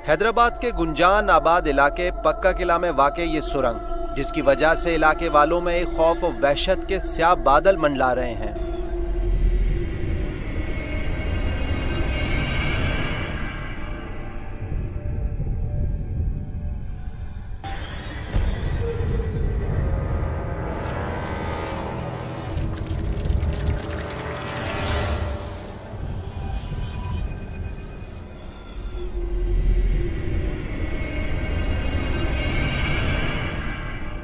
हैदराबाद के गुंजान आबाद इलाके पक्का किला में वाक़ ये सुरंग, जिसकी वजह से इलाके वालों में एक खौफ और वहशत के स्याह बादल मंडला रहे हैं।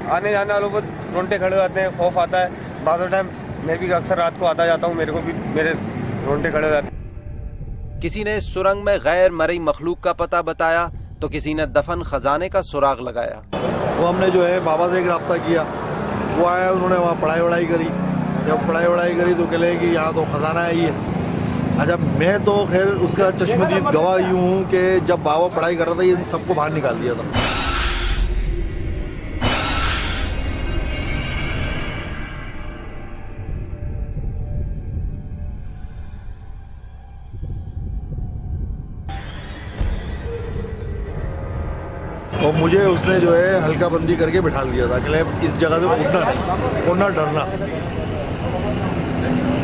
आने जाने वालों को रोंगटे खड़े जाते हैं, खौफ आता है। बाद टाइम मैं भी अक्सर रात को आता जाता हूँ, मेरे को भी मेरे रोंगटे खड़े जाते हैं। किसी ने सुरंग में गैर मरई मखलूक का पता बताया तो किसी ने दफन खजाने का सुराग लगाया। वो हमने जो है बाबा से एक रब्ता किया, वो आया, उन्होंने वहाँ पढ़ाई करी। जब पढ़ाई करी तो कहले कि यहाँ तो खजाना ही है। अच्छा, मैं तो खैर उसका चश्मदीद गवाह यूँ हूँ कि जब बाबा पढ़ाई कर रहा था, ये सबको बाहर निकाल दिया था। तो मुझे उसने जो है हल्का बंदी करके बिठा दिया था कि इस जगह से उठना नहीं और ना डरना।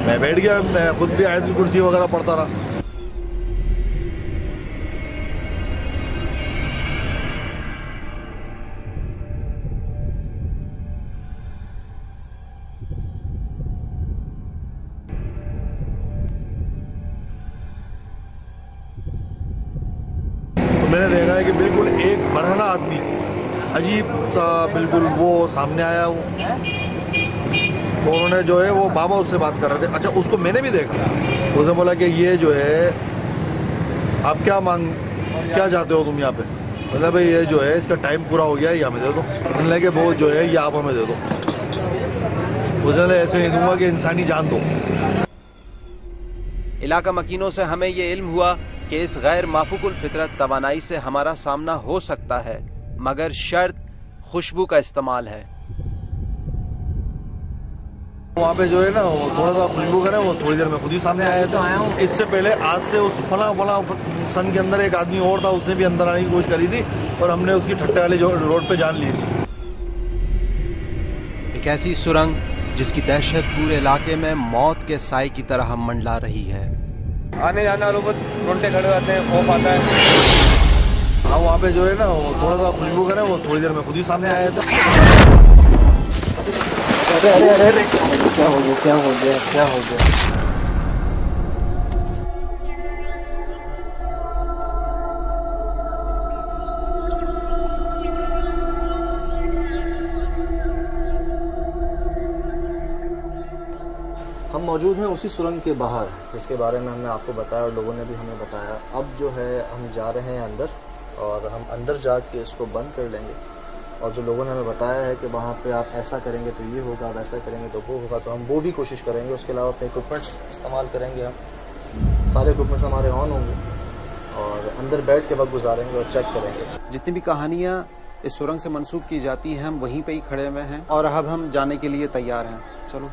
मैं बैठ गया, मैं खुद भी आयत कुर्सी वगैरह पढ़ता रहा। मैंने देखा है कि बिल्कुल एक बरहना आदमी अजीब सा बिल्कुल वो सामने आया हूँ। तो उन्होंने जो है वो बाबा उससे बात कर रहे थे। अच्छा, उसको मैंने भी देखा। उसने बोला कि ये जो है आप क्या चाहते हो तुम यहाँ पे? मतलब भाई ये जो है इसका टाइम पूरा हो गया, ये हमें दे दो। उन्होंने कि वो जो है ये आप हमें दे दो। उसने ऐसे नहीं दूंगा कि इंसानी जान दो। इलाका मकीनों से हमें ये इल्म हुआ कि इस गैर माफूकुल फितरत तवानाई से हमारा सामना हो सकता है, मगर शर्त खुशबू का इस्तेमाल है। वहाँ पे जो है ना वो थोड़ा सा खुशबू करे, वो थोड़ी देर में खुद ही सामने आया था। इससे पहले आज से उस फला सन के अंदर एक आदमी और था, उसने भी अंदर आने की कोशिश करी थी और हमने उसकी ठट्टे वाली रोड पे जान ली थी। एक ऐसी सुरंग जिसकी दहशत पूरे इलाके में मौत के साए की तरह मंडला रही है। आने जाने वालों को रोंगटे खड़े जाते हैं, खौफ आता है। हाँ, वहाँ पे जो है ना वो थोड़ा सा खुशबू करे, वो थोड़ी देर में खुद ही सामने आया था। अरे क्या हो गया? हम मौजूद हैं उसी सुरंग के बाहर, जिसके बारे में हमने आपको बताया और लोगों ने भी हमें बताया। अब जो है हम जा रहे हैं अंदर और हम अंदर जाके इसको बंद कर लेंगे। और जो लोगों ने हमें बताया है कि वहाँ पे आप ऐसा करेंगे तो ये होगा, वैसा करेंगे तो वो होगा, तो हम वो भी कोशिश करेंगे। उसके अलावा अपने इक्विपमेंट्स इस्तेमाल करेंगे। हम सारे इक्विपमेंट्स हमारे ऑन होंगे और अंदर बैठ के वक्त गुजारेंगे और चेक करेंगे। जितनी भी कहानियाँ इस सुरंग से मंसूब की जाती हैं, हम वहीं पे ही खड़े हुए हैं और अब हम जाने के लिए तैयार हैं। चलो।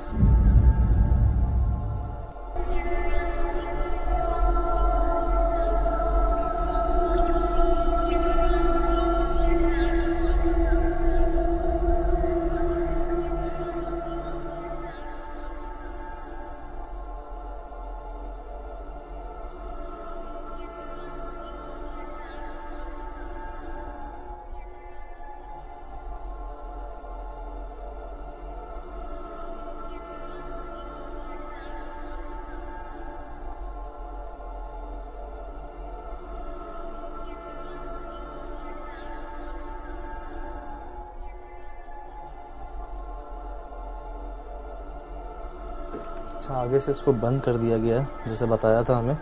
अच्छा, आगे से इसको बंद कर दिया गया है जैसे बताया था हमें।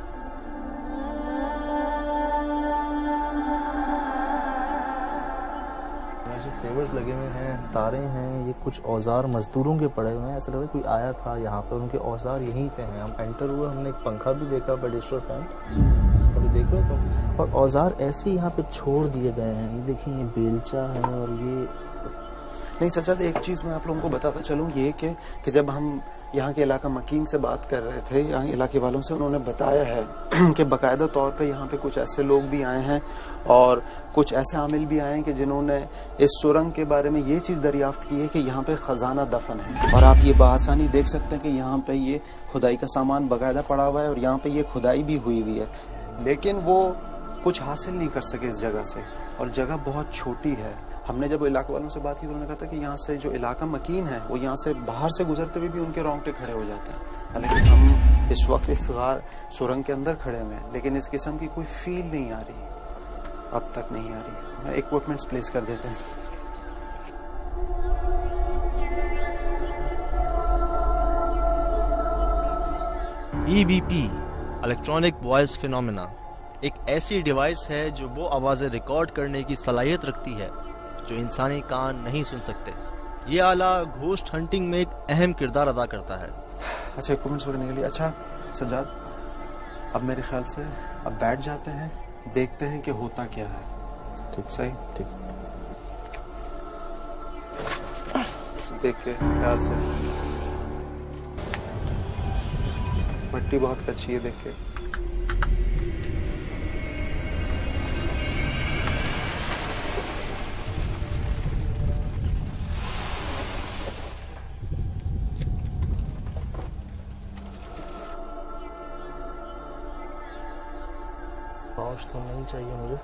जो सेवर्स लगे हुए हैं, तारे हैं, ये कुछ औजार मजदूरों के पड़े हुए हैं। ऐसा लग रहा है कोई आया था यहाँ पर, उनके औजार यहीं पे हैं। हम एंटर हुए, हमने एक पंखा भी देखा, पेडिस्ट्रियल फैन, अभी देख रहे हो तुम। और औजार ऐसे यहाँ पे छोड़ दिए गए हैं। ये देखिए, ये बेलचा है और नहीं सज्जाद, एक चीज़ मैं आप लोगों को बताता चलूँ ये कि जब हम यहाँ के इलाका मकीन से बात कर रहे थे, यहाँ इलाके वालों से, उन्होंने बताया है कि बाकायदा तौर पे यहाँ पे कुछ ऐसे लोग भी आए हैं और कुछ ऐसे आमिल भी आए हैं कि जिन्होंने इस सुरंग के बारे में ये चीज़ दरियाफ्त की है कि यहाँ पे ख़जाना दफन है। और आप ये बआसानी देख सकते हैं कि यहाँ पे ये खुदाई का सामान बाकायदा पड़ा हुआ है और यहाँ पे ये खुदाई भी हुई हुई है, लेकिन वो कुछ हासिल नहीं कर सके इस जगह से, और जगह बहुत छोटी है। हमने जब इलाके वालों से बात की तो उन्होंने कहा था कि यहाँ से जो इलाका मकीन है वो यहाँ से बाहर से गुजरते हुए भी उनके रोंगटे खड़े हो जाते हैं। हालांकि हम इस वक्त इस सुरंग के अंदर खड़े हुए हैं, लेकिन इस किस्म की कोई फील नहीं आ रही, अब तक नहीं आ रही। मैं इक्विपमेंट्स प्लेस कर देते हैं। EVP इलेक्ट्रॉनिक वॉइस फिनोमेना एक ऐसी डिवाइस है जो वो आवाज़ें रिकॉर्ड करने की सलाहियत रखती है जो इंसानी कान नहीं सुन सकते। ये आला घोस्ट हंटिंग में एक अहम किरदार अदा करता है। अच्छा, इक्विपमेंट्स वगैरह के लिए। अच्छा सज्जाद, अब मेरे ख्याल से अब बैठ जाते हैं, देखते हैं कि होता क्या है। ठीक, सही, ठीक। देख के ख्याल से मिट्टी बहुत कच्ची है, देख के। पाउच तो नहीं चाहिए मुझे।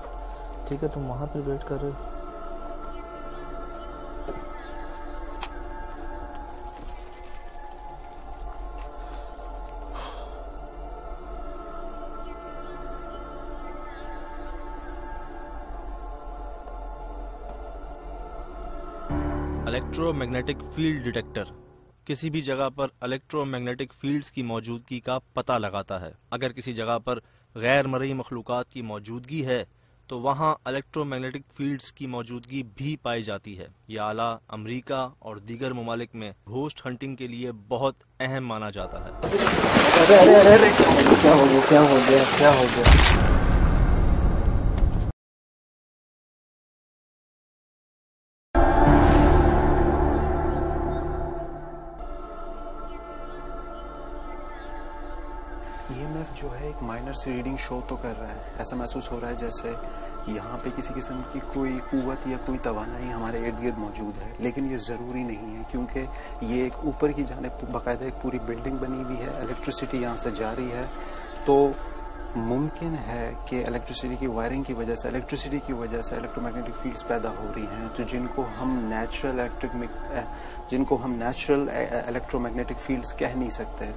ठीक है, तुम वहाँ पे वेट कर रहे हो। इलेक्ट्रोमैग्नेटिक फील्ड डिटेक्टर किसी भी जगह पर इलेक्ट्रोमैग्नेटिक फील्ड्स की मौजूदगी का पता लगाता है। अगर किसी जगह पर गैर मरई मखलूक़ात की मौजूदगी है तो वहाँ इलेक्ट्रोमैग्नेटिक फील्ड्स की मौजूदगी भी पाई जाती है। यह आला अमेरिका और दीगर ममालिक में घोस्ट हंटिंग के लिए बहुत अहम माना जाता है। अरे क्या हो गया, क्या हो गया, क्या हो गया? EMF जो है एक माइनर सी रीडिंग शो तो कर रहा है। ऐसा महसूस हो रहा है जैसे यहाँ पे किसी किस्म की कोई कुव्वत या कोई तवानाई हमारे इर्द गिर्द मौजूद है, लेकिन ये ज़रूरी नहीं है क्योंकि ये एक ऊपर की जानिब बाकायदा एक पूरी बिल्डिंग बनी हुई है, इलेक्ट्रिसिटी यहाँ से जा रही है। तो मुमकिन है कि इलेक्ट्रिसिटी की वायरिंग की वजह से, इलेक्ट्रिसिटी की वजह से इलेक्ट्रोमैग्नेटिक फील्ड्स पैदा हो रही हैं, तो जिनको हम नेचुरल इलेक्ट्रोमैग्नेटिक फील्ड्स कह नहीं सकते।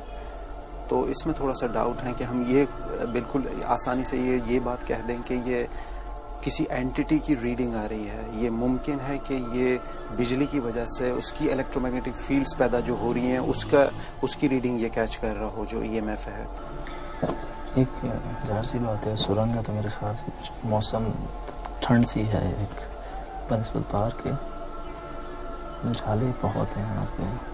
तो इसमें थोड़ा सा डाउट है कि हम ये बिल्कुल आसानी से ये बात कह दें कि ये किसी एंटिटी की रीडिंग आ रही है। ये मुमकिन है कि ये बिजली की वजह से उसकी इलेक्ट्रोमैग्नेटिक फील्ड्स पैदा जो हो रही हैं उसकी रीडिंग ये कैच कर रहा हो, जो EMF है। एक ज़रा सी बात है, सुरंग है तो मेरे ख्याल से मौसम ठंड सी है एक बनस्पत बाहर के, झाले बहुत हैं यहाँ पे।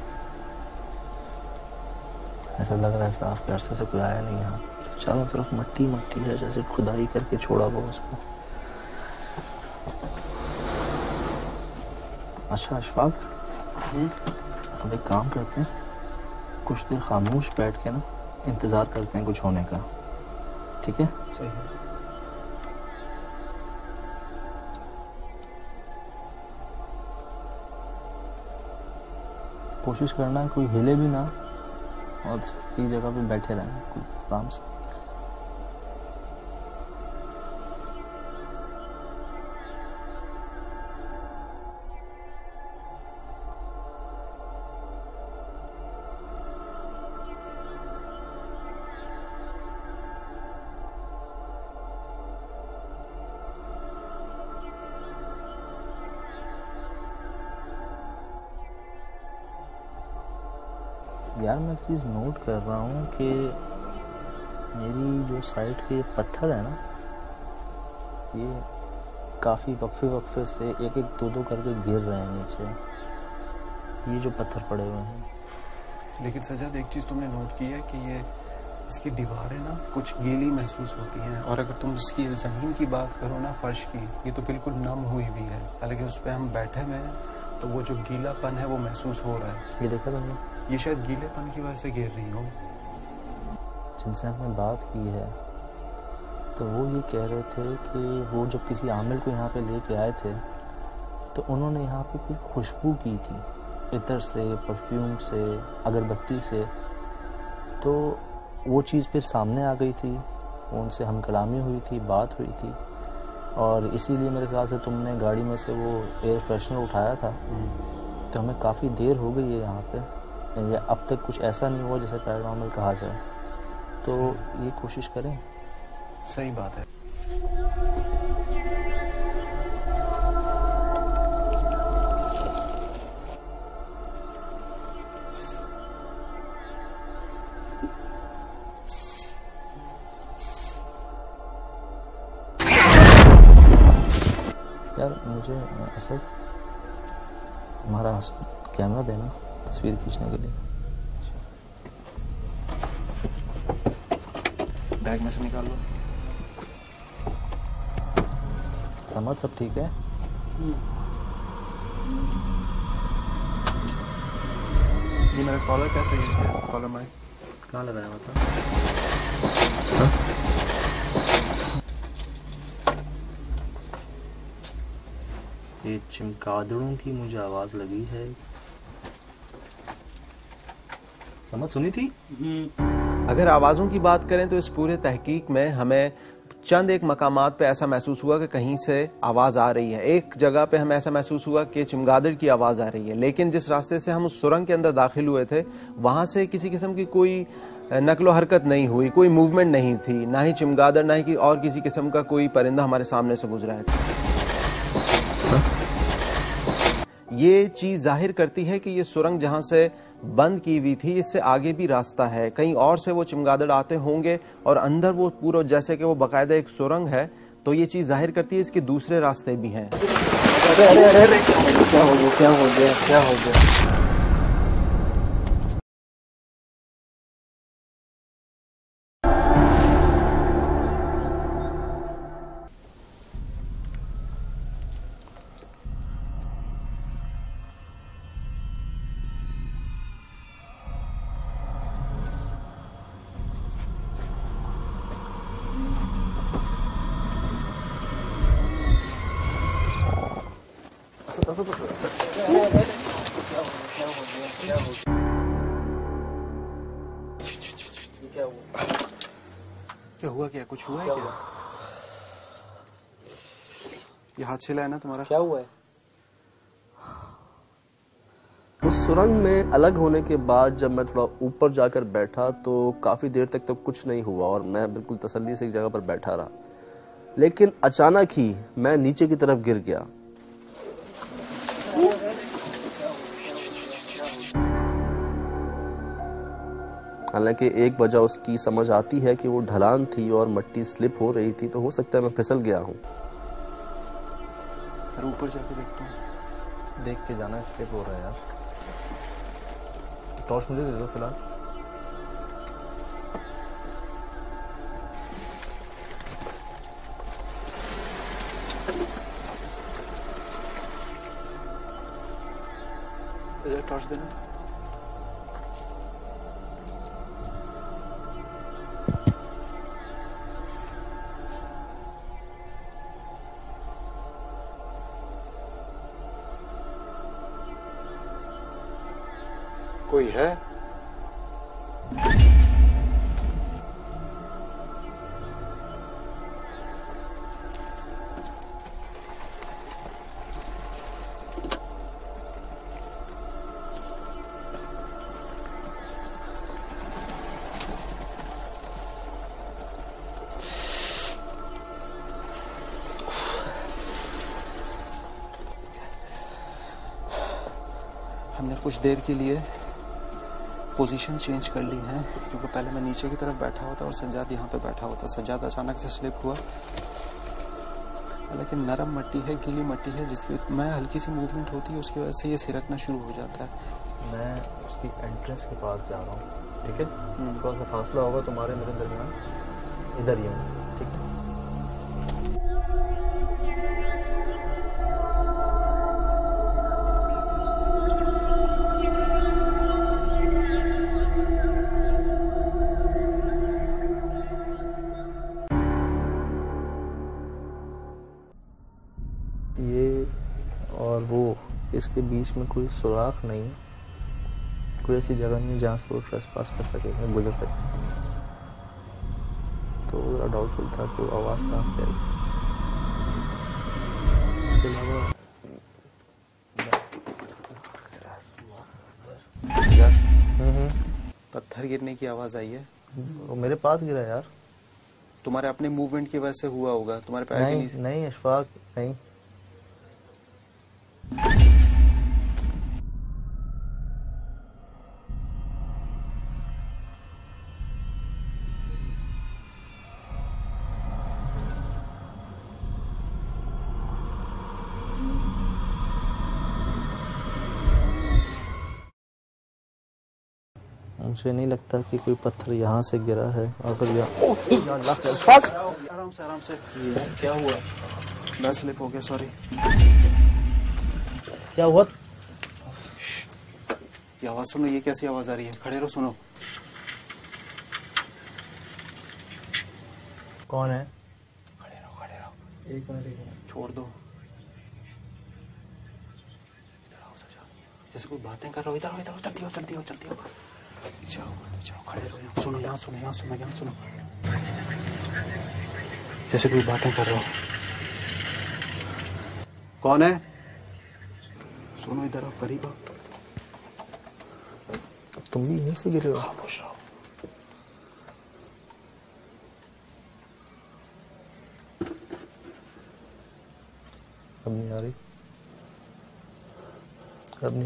ऐसा लग रहा है साफ के अरसे से कोई आया नहीं यहाँ। चारों तरफ मट्टी मट्टी है, जैसे खुदाई करके छोड़ा हुआ उसको। अच्छा अशफाक, अब एक काम करते हैं, कुछ देर खामोश बैठ के ना इंतज़ार करते हैं कुछ होने का। ठीक है? सही है। कोशिश करना है कोई हिले भी ना और एक जगह पे बैठे रहें कोई आराम से। यार मैं एक चीज़ नोट कर रहा हूँ कि मेरी जो साइड के पत्थर है ना, ये काफ़ी वक्फे से एक एक दो करके गिर रहे हैं नीचे, ये जो पत्थर पड़े हुए हैं। लेकिन सजाद, एक चीज़ तुमने नोट की है कि ये इसकी दीवारें ना कुछ गीली महसूस होती हैं, और अगर तुम इसकी ज़मीन की बात करो ना, फर्श की, ये तो बिल्कुल नम हुई हुई है। हालांकि उस पर हम बैठे हुए हैं तो वो जो गीलापन है वो महसूस हो रहा है। ये देखा तुमने? ये शायद गीलेपन की वजह से गिर रही हो। जिनसे हमने बात की है तो वो ये कह रहे थे कि वो जब किसी आमिल को यहाँ पे लेके आए थे तो उन्होंने यहाँ पे कुछ खुशबू की थी, इत्र से, परफ्यूम से, अगरबत्ती से। तो वो चीज़ फिर सामने आ गई थी, उनसे हम कलामी हुई थी, बात हुई थी, और इसीलिए मेरे ख्याल से तुमने गाड़ी में से वो एयर फ्रेशनर उठाया था। तो हमें काफ़ी देर हो गई है यहाँ पे, अब तक कुछ ऐसा नहीं हुआ जैसे पैरानॉर्मल कहा जाए। तो ये कोशिश करें। सही बात है। यार मुझे असद हमारा कैमरा देना तस्वीर खींचने के लिए। बैग में से निकाल लो। समझ सब ठीक है? ये मेरा कॉलर कैसे है? कॉलर माइक कहाँ लगाया हुआ था? ये चमगादड़ों की मुझे आवाज लगी है। समझ सुनी थी? अगर आवाज़ों की बात करें तो इस पूरे तहकीक में हमें चंद एक मकामात पे ऐसा महसूस हुआ कि कहीं से आवाज़ आ रही है। एक जगह पे हमें ऐसा महसूस हुआ कि चमगादड़ की आवाज़ आ रही है, लेकिन जिस रास्ते से हम उस सुरंग के अंदर दाखिल हुए थे वहां से किसी किस्म की कोई नकलो हरकत नहीं हुई, कोई मूवमेंट नहीं थी, ना ही चमगादड़ ना ही और किसी किस्म का कोई परिंदा हमारे सामने से गुजरा है। ये चीज जाहिर करती है कि ये सुरंग जहां से बंद की हुई थी इससे आगे भी रास्ता है, कहीं और से वो चमगादड़ आते होंगे और अंदर वो पूरा जैसे कि वो बाकायदा एक सुरंग है, तो ये चीज जाहिर करती है इसके दूसरे रास्ते भी हैं। अरे क्या हो गया, क्या हो गया, क्या हो गया? क्या हुआ? क्या कुछ हुआ है? क्या ये हाथ छिला है ना तुम्हारा? क्या हुआ है? उस सुरंग में अलग होने के बाद जब मैं थोड़ा ऊपर जाकर बैठा तो काफी देर तक तो कुछ नहीं हुआ और मैं बिल्कुल तसल्ली से एक जगह पर बैठा रहा, लेकिन अचानक ही मैं नीचे की तरफ गिर गया। हालांकि एक वजह उसकी समझ आती है कि वो ढलान थी और मिट्टी स्लिप हो रही थी, तो हो सकता है मैं फिसल गया हूँ। ऊपर जाके देखता हूँ। देख के जाना, स्लिप हो रहा है यार। टॉर्च मुझे दे दो फिलहाल। टॉर्च देना। कोई है? हमने कुछ देर के लिए पोजीशन चेंज कर ली है, क्योंकि पहले मैं नीचे की तरफ बैठा हुआ था और सज्जाद यहाँ पे बैठा हुआ था। सज्जाद अचानक से स्लिप हुआ, लेकिन नरम मिट्टी है, गीली मिट्टी है, जिसकी मैं हल्की सी मूवमेंट होती है उसकी वजह से ये सिरकना शुरू हो जाता है। मैं उसकी एंट्रेंस के पास जा रहा हूँ, ठीक है? थोड़ा सा फासला होगा तुम्हारे मेरे दरमियान, इधर ही हूँ, ठीक है? इसके बीच में कोई सुराख नहीं है, कोई ऐसी जगह नहीं जहाँ से वो ट्रेसपास कर सके, गुजर सके। तो ज़रा डाउटफुल था कि वो आवाज़ कहाँ से आई। इसके अलावा पत्थर गिरने की आवाज आई है। वो मेरे पास गिरा यार। तुम्हारे अपने मूवमेंट की वजह से हुआ होगा, तुम्हारे पैर के नीचे। नहीं अशफाक, नहीं। मुझे नहीं लगता कि कोई पत्थर यहाँ से गिरा है। अगर आराम से क्या हुआ? मैं स्लिप हो गया, सॉरी। क्या हुआ? ये आवाज सुनो, ये कैसी आवाज आ रही है? खड़े रहो, सुनो। कौन है? खड़े रहो। एक मिनट छोड़ दो। इधर आओ सजा, जैसे कोई बातें कर रहे हो। इधर आओ, जल्दी आओ। जाओ, खड़े रहो। यहाँ सुनो। जैसे कोई बातें कर रहे हो। कौन है? सुनो, इधर आओ, करीब आओ। तुम भी यहीं से गिरे हो? खामोश रहो। अब नहीं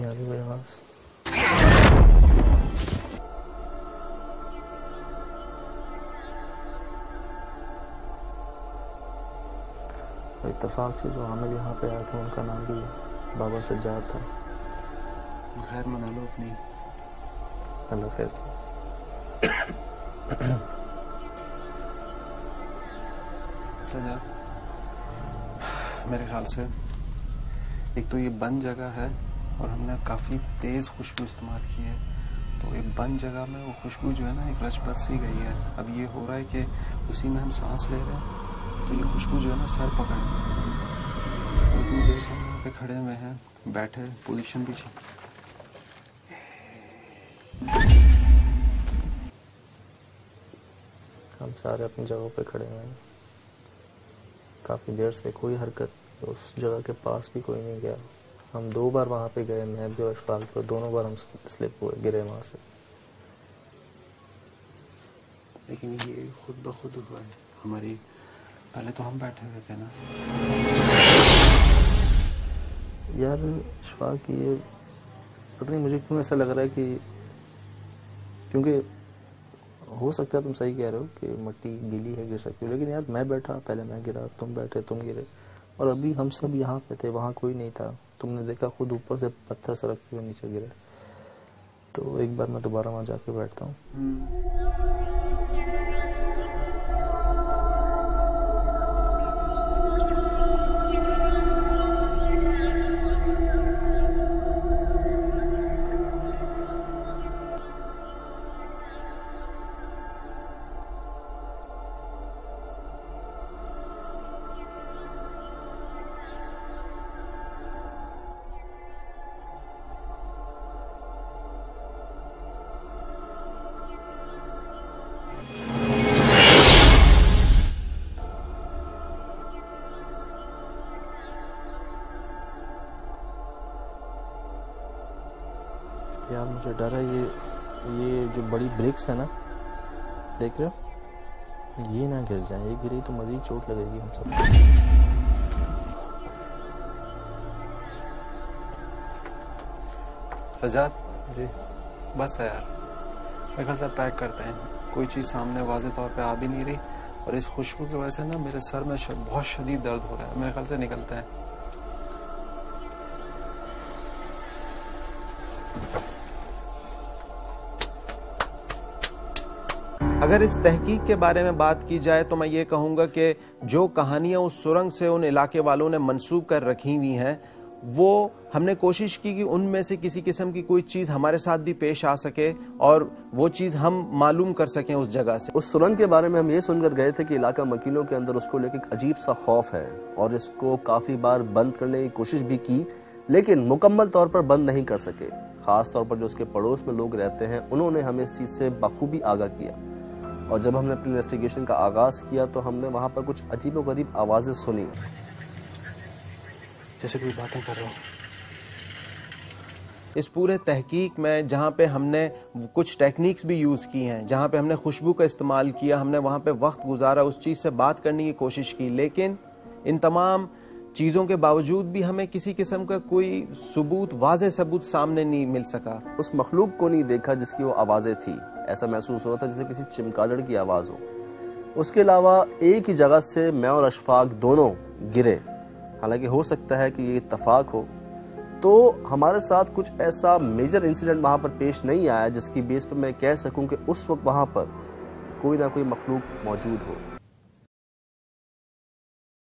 आ रही वो आवाज। इत्तेफाक से जो आमिल यहाँ पे आया था उनका नाम भी बाबा सज्जाद था। खैर मना लो अपनी। अल्लाह खैर। सज्जाद, मेरे ख्याल से एक तो ये बंद जगह है और हमने काफ़ी तेज़ खुशबू इस्तेमाल की है, तो ये बंद जगह में वो खुशबू जो है ना एक रच बस सी गई है। अब ये हो रहा है कि उसी में हम सांस ले रहे हैं, तो ये खुशबू जो है ना सर पकड़ रही है। इतनी देर से हम यहाँ पे खड़े हुए हैं, बैठे, पोजीशन भी चाहिए। हम सारे अपनी जगहों पे खड़े हुए हैं। काफ़ी देर से कोई हरकत, उस जगह के पास भी कोई नहीं गया। हम 2 बार वहाँ पे गए, मैं भी और अशफाक, पर दोनों बार हम स्लिप हुए, गिरे वहाँ से। लेकिन ये खुद ब खुद हुआ है हमारी। पहले तो हम बैठे हुए थे ना यार अशफाक, ये पता नहीं मुझे क्यों ऐसा लग रहा है कि, क्योंकि हो सकता है तुम सही कह रहे हो कि मिट्टी गीली है, गिर सकती है, लेकिन यार मैं बैठा, पहले मैं गिरा, तुम बैठे, तुम गिरे, और अभी हम सब यहाँ पे थे, वहाँ कोई नहीं था। तुमने देखा खुद ऊपर से पत्थर सरकते हुए नीचे गिरे। तो एक बार मैं दोबारा वहाँ जाके बैठता हूँ। यार मुझे डर है, ये जो बड़ी ब्रिक्स है ना, देख रहे हो, ये ना गिर जाए। ये गिरी तो मजीद चोट लगेगी हम सब। सजाद जी बस है यार, मेरे ख्याल से पैक करते हैं। कोई चीज़ सामने वाज़े तौर पे आ भी नहीं रही, और इस खुशबू की वजह से ना मेरे सर में बहुत शदीद दर्द हो रहा है। मेरे ख्याल से निकलते हैं। अगर इस तहकीक के बारे में बात की जाए तो मैं ये कहूँगा कि जो कहानियाँ उस सुरंग से उन इलाके वालों ने मंसूब कर रखी हुई हैं, वो हमने कोशिश की कि उनमें से किसी किस्म की कोई चीज़ हमारे साथ भी पेश आ सके और वो चीज़ हम मालूम कर सकें उस जगह से। उस सुरंग के बारे में हम ये सुनकर गए थे कि इलाका मकीनों के अंदर उसको लेकर एक अजीब सा खौफ है, और इसको काफ़ी बार बंद करने की कोशिश भी की, लेकिन मुकम्मल तौर पर बंद नहीं कर सके। खास तौर पर जो उसके पड़ोस में लोग रहते हैं उन्होंने हमें इस चीज़ से बखूबी आगाह किया, और जब हमने अपनी इन्वेस्टिगेशन का आगाज़ किया तो हमने वहाँ पर कुछ अजीबोगरीब आवाज़ें सुनी। जैसे कोई बातें कर रहा हो। इस पूरे तहकीक में जहाँ पे हमने कुछ टेक्निक्स भी यूज़ की हैं, जहाँ पे हमने खुशबू का इस्तेमाल किया, हमने वहाँ पे वक्त गुजारा, उस चीज़ से बात करने की कोशिश की, लेकिन इन तमाम चीज़ों के बावजूद भी हमें किसी किस्म का कोई सबूत, वाज़ेह सबूत सामने नहीं मिल सका। उस मखलूक को नहीं देखा जिसकी वो आवाज़ें थी। ऐसा महसूस हो रहा था जैसे किसी चिमगादड़ की आवाज़ हो। उसके अलावा एक ही जगह से मैं और अशफाक दोनों गिरे। हालांकि हो सकता है कि ये इत्तफाक हो, तो हमारे साथ कुछ ऐसा मेजर इंसिडेंट वहाँ पर पेश नहीं आया जिसकी बेस पर मैं कह सकूं कि उस वक्त वहाँ पर कोई ना कोई मखलूक मौजूद हो।